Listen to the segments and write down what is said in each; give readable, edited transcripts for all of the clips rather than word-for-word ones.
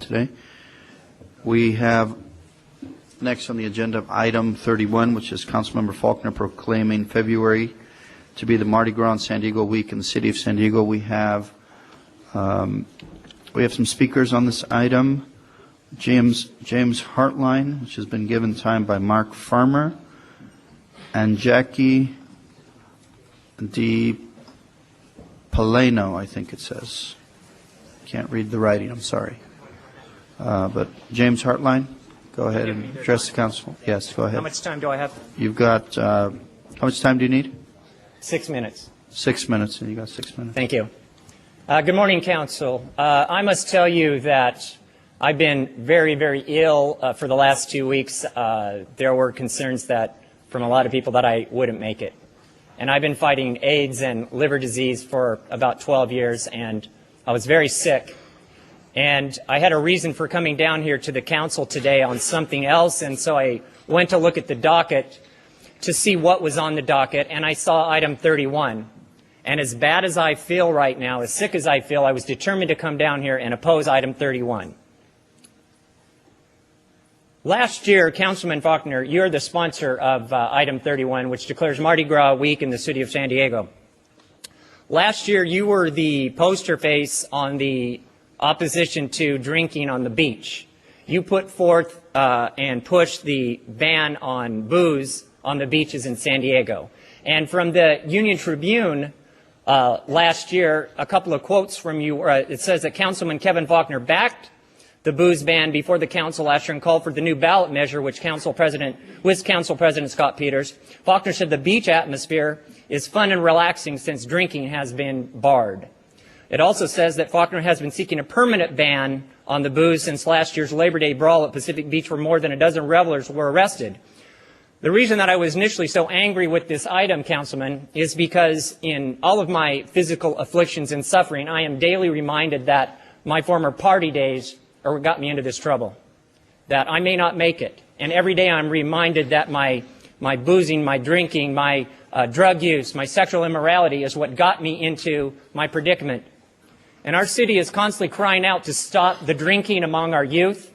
today. We have next on the agenda item 31, which is Councilmember Faulconer proclaiming February to be the Mardi Gras and San Diego week in the city of San Diego. We have some speakers on this item. James Hartline, which has been given time by Mark Farmer, and Jackie D. Paleno, I think it says. Can't read the writing, I'm sorry. But James Hartline, go ahead and address the council. Yes, go ahead. How much time do I have? You've got, how much time do you need? 6 minutes. 6 minutes, and you got 6 minutes. Thank you. Good morning, council. I must tell you that I've been very, very ill for the last 2 weeks. There were concerns that from a lot of people that I wouldn't make it. And I've been fighting AIDS and liver disease for about 12 years, and I was very sick. And I had a reason for coming down here to the council today on something else, and so I went to look at the docket to see what was on the docket, and I saw item 31. And as bad as I feel right now, as sick as I feel, I was determined to come down here and oppose item 31. Last year, Councilman Faulconer, you're the sponsor of item 31, which declares Mardi Gras week in the city of San Diego. Last year, you were the poster face on the opposition to drinking on the beach. You put forth and pushed the ban on booze on the beaches in San Diego. And from the Union Tribune last year, a couple of quotes from you. It says that Councilman Kevin Faulconer backed the booze ban before the council last year and called for the new ballot measure, which Council President Scott Peters. Faulconer said the beach atmosphere is fun and relaxing since drinking has been barred. It also says that Faulconer has been seeking a permanent ban on the booze since last year's Labor Day brawl at Pacific Beach, where more than a dozen revelers were arrested. The reason that I was initially so angry with this item, Councilman, is because in all of my physical afflictions and suffering, I am daily reminded that my former party days are what got me into this trouble, that I may not make it. And every day I'm reminded that my boozing, my drinking, my drug use, my sexual immorality is what got me into my predicament. And our city is constantly crying out to stop the drinking among our youth.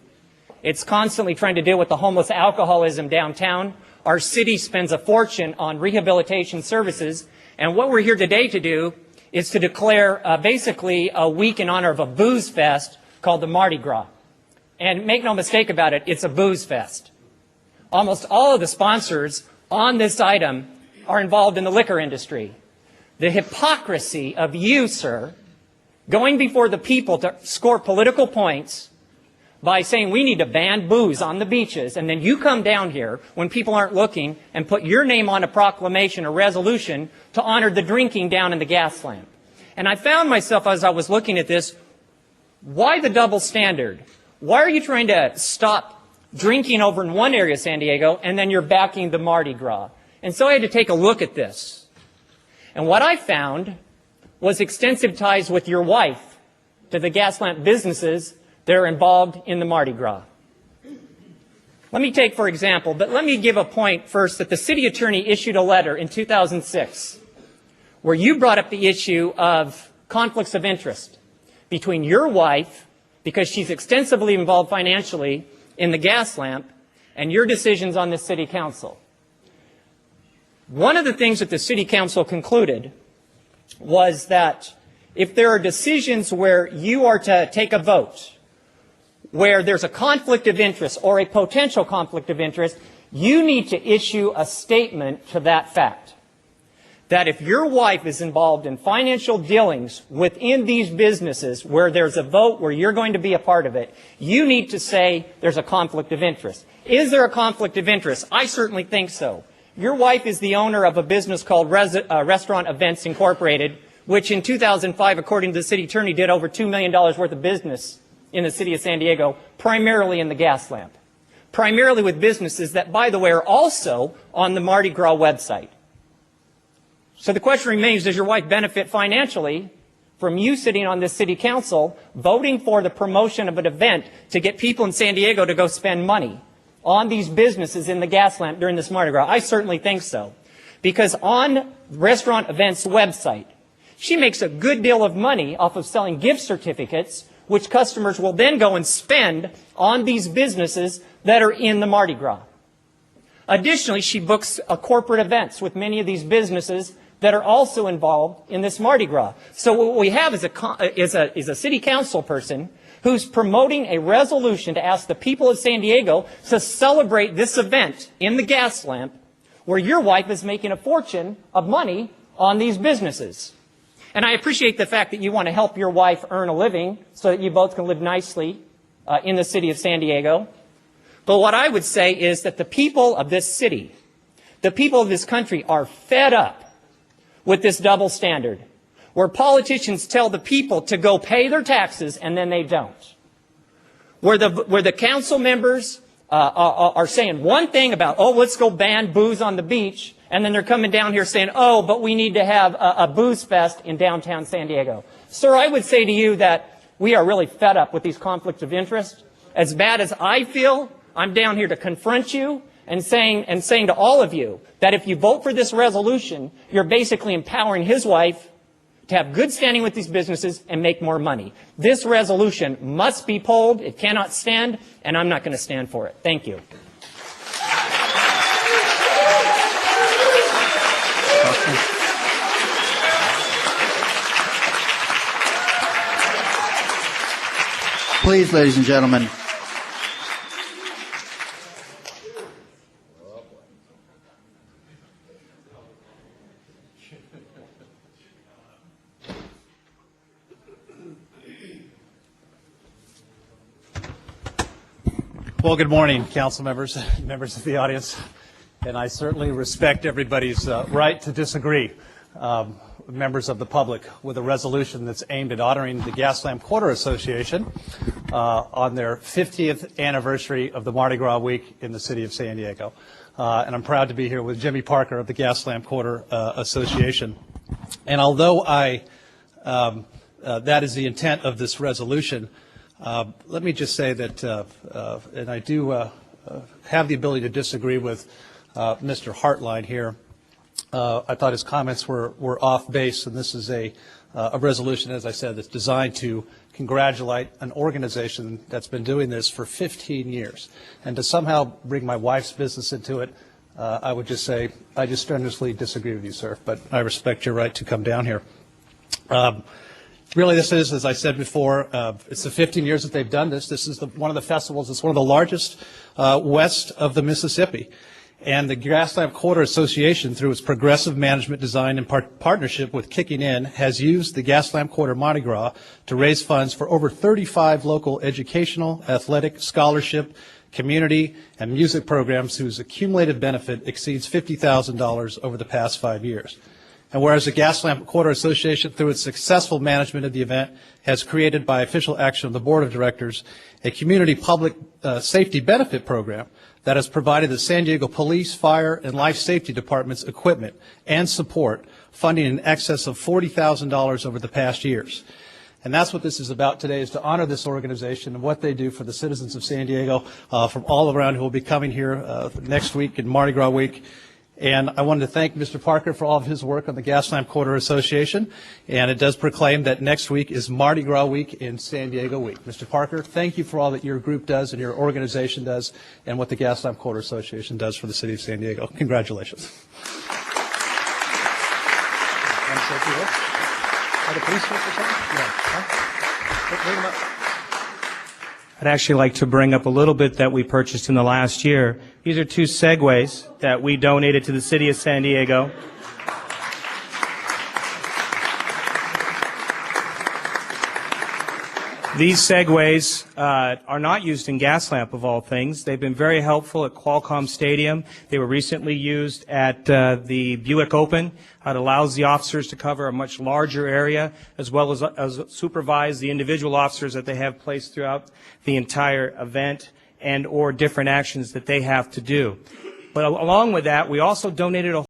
It's constantly trying to deal with the homeless alcoholism downtown. Our city spends a fortune on rehabilitation services. And what we're here today to do is to declare basically a week in honor of a booze fest called the Mardi Gras. And make no mistake about it, it's a booze fest. Almost all of the sponsors on this item are involved in the liquor industry. The hypocrisy of you, sir, going before the people to score political points by saying we need to ban booze on the beaches, and then you come down here when people aren't looking and put your name on a proclamation or resolution to honor the drinking down in the Gaslamp. And I found myself as I was looking at this, why the double standard? Why are you trying to stop drinking over in one area of San Diego and then you're backing the Mardi Gras? And so I had to take a look at this. And what I found was extensive ties with your wife to the Gaslamp businesses that are involved in the Mardi Gras. Let me take, for example, but let me give a point first that the city attorney issued a letter in 2006 where you brought up the issue of conflicts of interest between your wife, because she's extensively involved financially in the Gaslamp, and your decisions on the city council. One of the things that the city council concluded was that if there are decisions where you are to take a vote, where there's a conflict of interest or a potential conflict of interest, you need to issue a statement to that fact. That if your wife is involved in financial dealings within these businesses where there's a vote where you're going to be a part of it, you need to say there's a conflict of interest. Is there a conflict of interest? I certainly think so. Your wife is the owner of a business called Restaurant Events Incorporated, which in 2005, according to the city attorney, did over $2 million worth of business in the city of San Diego, primarily in the Gaslamp. Primarily with businesses that, by the way, are also on the Mardi Gras website. So the question remains, does your wife benefit financially from you sitting on this city council voting for the promotion of an event to get people in San Diego to go spend money on these businesses in the Gaslamp during this Mardi Gras? I certainly think so. Because on Restaurant Events website, she makes a good deal of money off of selling gift certificates which customers will then go and spend on these businesses that are in the Mardi Gras. Additionally, she books corporate events with many of these businesses that are also involved in this Mardi Gras. So what we have is a city council person who's promoting a resolution to ask the people of San Diego to celebrate this event in the Gaslamp, where your wife is making a fortune of money on these businesses. And I appreciate the fact that you want to help your wife earn a living so that you both can live nicely in the city of San Diego. But what I would say is that the people of this city, the people of this country are fed up with this double standard, where politicians tell the people to go pay their taxes and then they don't. Where the council members are saying one thing about, oh, let's go ban booze on the beach, and then they're coming down here saying, oh, but we need to have a booze fest in downtown San Diego. Sir, I would say to you that we are really fed up with these conflicts of interest. As bad as I feel, I'm down here to confront you and saying to all of you that if you vote for this resolution, you're basically empowering his wife to have good standing with these businesses and make more money. This resolution must be polled. It cannot stand, and I'm not going to stand for it. Thank you. Please, ladies and gentlemen. Well, good morning, council members, members of the audience, and I certainly respect everybody's right to disagree, members of the public, with a resolution that's aimed at honoring the Gaslamp Quarter Association on their 50th anniversary of the Mardi Gras week in the city of San Diego. And I'm proud to be here with Jimmy Parker of the Gaslamp Quarter Association. And although that is the intent of this resolution, let me just say that, and I do have the ability to disagree with Mr. Hartline here. I thought his comments were off base, and this is a resolution, as I said, that's designed to congratulate an organization that's been doing this for 15 years. And to somehow bring my wife's business into it, I would just say I just strenuously disagree with you, sir, but I respect your right to come down here. Really, this is, as I said before, it's the 15 years that they've done this. This is one of the festivals. It's one of the largest west of the Mississippi. And the Gaslamp Quarter Association, through its progressive management design and partnership with Kicking In, has used the Gaslamp Quarter Mardi Gras to raise funds for over 35 local educational, athletic, scholarship, community, and music programs whose accumulated benefit exceeds $50,000 over the past 5 years. And whereas the Gaslamp Quarter Association, through its successful management of the event, has created by official action of the Board of Directors a community public safety benefit program that has provided the San Diego Police, Fire, and Life Safety Departments equipment and support, funding in excess of $40,000 over the past years. And that's what this is about today, is to honor this organization and what they do for the citizens of San Diego from all around who will be coming here next week in Mardi Gras week. And I wanted to thank Mr. Parker for all of his work on the Gaslamp Quarter Association. And it does proclaim that next week is Mardi Gras week in San Diego week. Mr. Parker, thank you for all that your group does and your organization does and what the Gaslamp Quarter Association does for the city of San Diego. Congratulations. I'd actually like to bring up a little bit that we purchased in the last year. These are 2 Segways that we donated to the city of San Diego. These Segways are not used in Gaslamp, of all things. They've been very helpful at Qualcomm Stadium. They were recently used at the Buick Open. It allows the officers to cover a much larger area, as well as supervise the individual officers that they have placed throughout the entire event and or different actions that they have to do. But along with that, we also donated a